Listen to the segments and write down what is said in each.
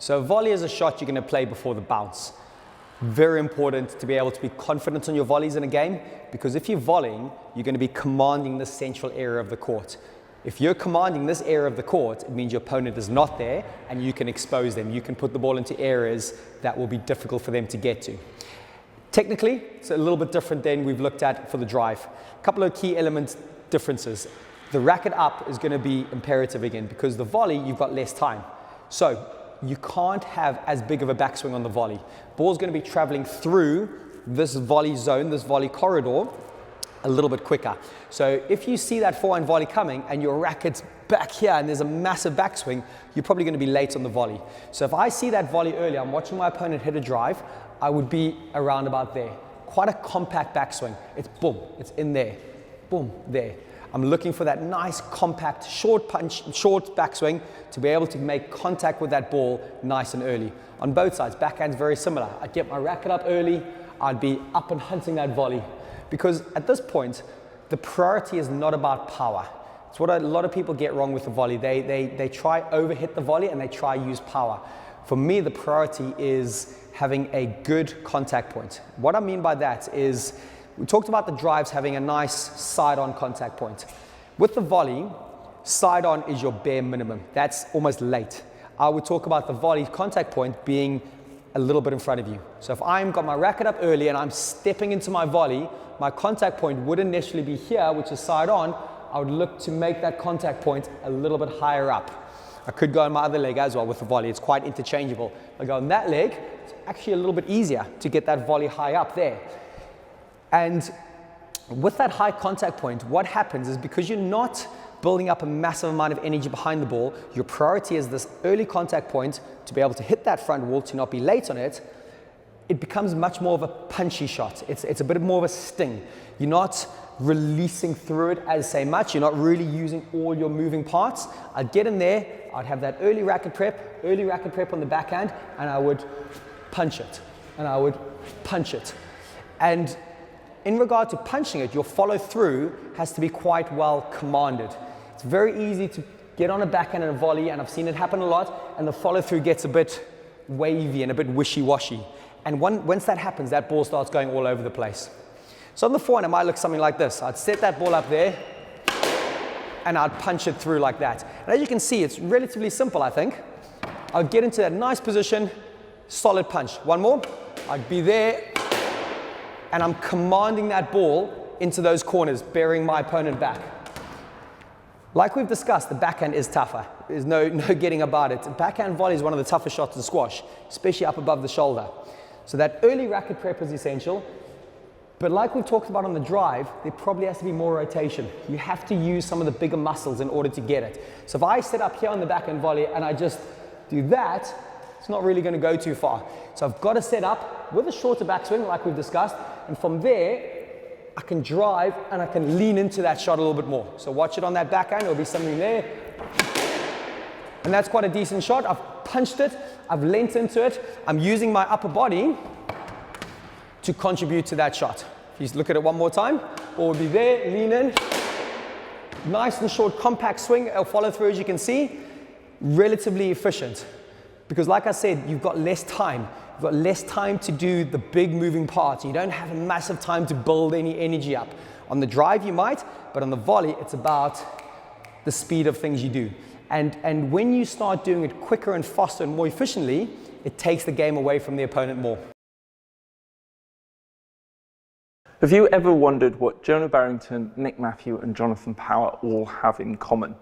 So volley is a shot you're going to play before the bounce. Very important to be able to be confident on your volleys in a game, because if you're volleying, you're going to be commanding the central area of the court. If you're commanding this area of the court, it means your opponent is not there and you can expose them. You can put the ball into areas that will be difficult for them to get to. Technically, it's a little bit different than we've looked at for the drive. A couple of key elements differences. The racket up is going to be imperative again, because the volley, you've got less time. So you can't have as big of a backswing on the volley. Ball's going to be traveling through this volley zone, this volley corridor, a little bit quicker. So if you see that forehand volley coming and your racket's back here and there's a massive backswing, you're probably going to be late on the volley. So if I see that volley early, I'm watching my opponent hit a drive, I would be around about there. Quite a compact backswing. It's boom, it's in there, boom, there. I'm looking for that nice, compact, short punch, short backswing to be able to make contact with that ball nice and early. On both sides, backhand's very similar. I'd get my racket up early, I'd be up and hunting that volley. Because at this point, the priority is not about power. It's what a lot of people get wrong with the volley. They try overhit the volley and they try use power. For me, the priority is having a good contact point. What I mean by that is, we talked about the drives having a nice side-on contact point. With the volley, side-on is your bare minimum. That's almost late. I would talk about the volley contact point being a little bit in front of you. So if I've got my racket up early and I'm stepping into my volley, my contact point wouldn't necessarily be here, which is side-on. I would look to make that contact point a little bit higher up. I could go on my other leg as well with the volley. It's quite interchangeable. I go on that leg, it's actually a little bit easier to get that volley high up there. And with that high contact point, what happens is, because you're not building up a massive amount of energy behind the ball, your priority is this early contact point to be able to hit that front wall, to not be late on it. It becomes much more of a punchy shot. It's a bit more of a sting. You're not releasing through it as say much. You're not really using all your moving parts. I'd get in there, I'd have that early racket prep on the backhand, and I would punch it, and I would punch it. And in regard to punching it, your follow through has to be quite well commanded. It's very easy to get on a backhand and a volley, and I've seen it happen a lot, and the follow through gets a bit wavy and a bit wishy-washy. And once that happens, that ball starts going all over the place. So on the forehand, it might look something like this. I'd set that ball up there, and I'd punch it through like that. And as you can see, it's relatively simple, I think. I'd get into that nice position, solid punch. One more, I'd be there, and I'm commanding that ball into those corners, bearing my opponent back. Like we've discussed, the backhand is tougher. There's no getting about it. Backhand volley is one of the toughest shots to squash, especially up above the shoulder. So that early racket prep is essential. But like we've talked about on the drive, there probably has to be more rotation. You have to use some of the bigger muscles in order to get it. So if I set up here on the backhand volley and I just do that, it's not really going to go too far. So I've got to set up with a shorter backswing like we've discussed, and from there I can drive and I can lean into that shot a little bit more. So watch it on that backhand, there'll be something there. And that's quite a decent shot. I've punched it, I've leant into it, I'm using my upper body to contribute to that shot. If you look at it one more time, ball will be there, lean in. Nice and short, compact swing, or follow through, as you can see. Relatively efficient. Because like I said, you've got less time. You've got less time to do the big moving parts. You don't have a massive time to build any energy up. On the drive you might, but on the volley it's about the speed of things you do. And when you start doing it quicker and faster and more efficiently, it takes the game away from the opponent more. Have you ever wondered what Jonah Barrington, Nick Matthew and Jonathan Power all have in common?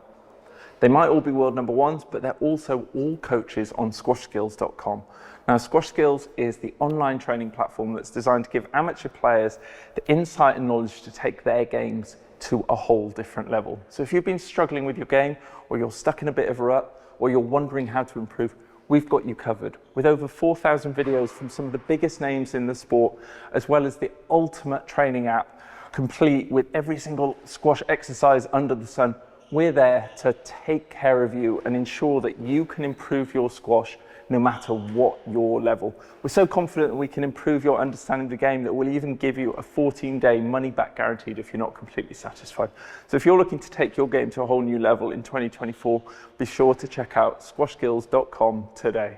They might all be world number ones, but they're also all coaches on squashskills.com. Now, Squash Skills is the online training platform that's designed to give amateur players the insight and knowledge to take their games to a whole different level. So if you've been struggling with your game, or you're stuck in a bit of a rut, or you're wondering how to improve, we've got you covered. With over 4,000 videos from some of the biggest names in the sport, as well as the ultimate training app, complete with every single squash exercise under the sun, we're there to take care of you and ensure that you can improve your squash no matter what your level. We're so confident that we can improve your understanding of the game that we'll even give you a 14-day money-back guaranteed if you're not completely satisfied. So if you're looking to take your game to a whole new level in 2024, be sure to check out squashskills.com today.